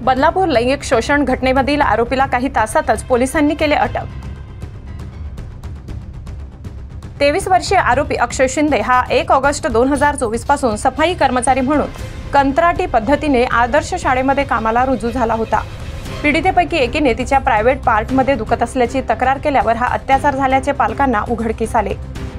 बदलापूर लैंगिक शोषण घटनेमधील आरोपीला काही तासातच पोलिसांनी केले अटक। 23 वर्षीय आरोपी अक्षय शिंदे हा 1 ऑगस्ट 2024 पासून सफाई कर्मचारी म्हणून कंत्राटी पद्धतीने आदर्श शाळेमध्ये कामाला रुजू झाला होता। पीडितेपैकी एकीने तिच्या प्रायव्हेट पार्टमध्ये दुखत असल्याची तक्रार केल्यावर हा अत्याचार झाल्याचे पालकांना उघडकीस आले।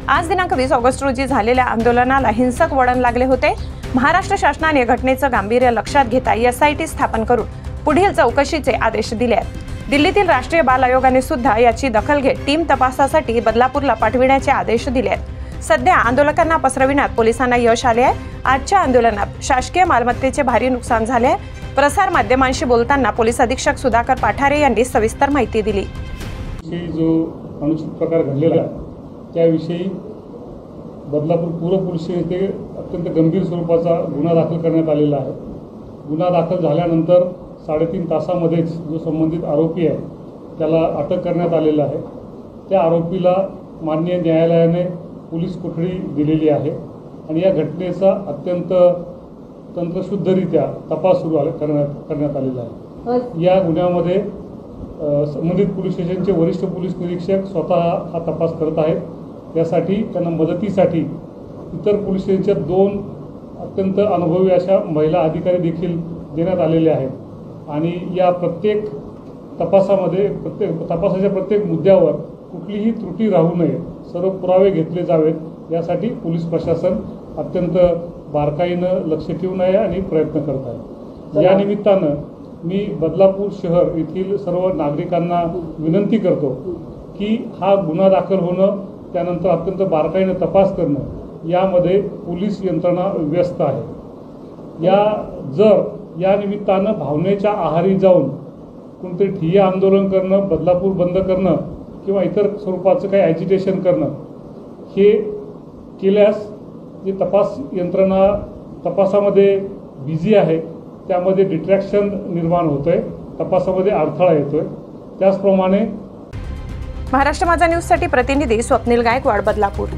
आज दिनांक 20 ऑगस्ट रोजी झालेल्या आंदोलनाला हिंसक वळण लागले होते। महाराष्ट्र शासनाने घटनेचं गांभीर्य लक्षात घेता SIT स्थापन करून पुढील चौकशीचे आदेश दिले आहेत। दिल्लीतील राष्ट्रीय बाल आयोगाने सुद्धा याची दखल घेत टीम तपासासाठी बदलापूरला पाठविण्याचे आदेश दिले आहेत। सध्या आंदोलकांना पसरविण्यात पोलिसांना यश आले आहे। आजच्या आंदोलनात शासकीय मालमत्तेचे भारी नुकसान झाले आहे। प्रसार माध्यमांशी बोलताना पोलीस अधीक्षक सुधाकर पाठारे यांनी सविस्तर माहिती दिली। जो अनुचित प्रकार घडलेला त्याविषयी बदलापूर पूर्व पोलीस येथे अत्यंत गंभीर स्वरूपाचा गुन्हा दाखल करण्यात आलेला आहे। गुन्हा दाखल झाल्यानंतर 3.5 तासामध्येच जो संबंधित आरोपी आहे त्याला अटक करण्यात आलेला आहे। त्या आरोपीला माननीय न्यायालयाने पोलीस कोठडी दिलेली आहे आणि या घटनेचा अत्यंत तंत्रशुद्धरित्या तपास सुरू करण्यात आलेला आहे। या गुन्ह्यामध्ये संबंधित पोलीस स्टेशनचे वरिष्ठ पोलीस निरीक्षक स्वतः हा तपास करत आहेत। यासाठी त्यांना मदतीसाठी इतर पोलीस स्टेशनच्या 2 अत्यंत अनुभवी अशा महिला अधिकारी देखील देण्यात आलेले आहेत आणि या प्रत्येक तपासाच्या प्रत्येक मुद्द्यावर कुठलीही त्रुटी राहू नये, सर्व पुरावे घेतले जावेत यासाठी पोलीस प्रशासन अत्यंत बारकाईनं लक्ष ठेवून आहे आणि प्रयत्न करत आहे। या निमित्तानं मी बदलापूर शहर येथील सर्व नागरिकांना विनंती करतो की हा गुन्हा दाखल होणं त्यानंतर अत्यंत बारकाईनं तपास करणं यामध्ये पोलीस यंत्रणा व्यस्त आहे। या निमित्तानं भावनेच्या आहारी जाऊन कोणते ठिय्या आंदोलन करणं, बदलापूर बंद करणं किंवा इतर स्वरूपाचं काही ॲजिटेशन करणं हे केल्यास जे तपास यंत्रणा तपासामध्ये बिझी आहे त्यामध्ये डिस्ट्रॅक्शन निर्माण होतंय, तपासामध्ये अडथळा येतोय। त्याचप्रमाणे महाराष्ट्र माझा न्यूजसाठी प्रतिनिधी स्वप्नील गायकवाड, बदलापूर।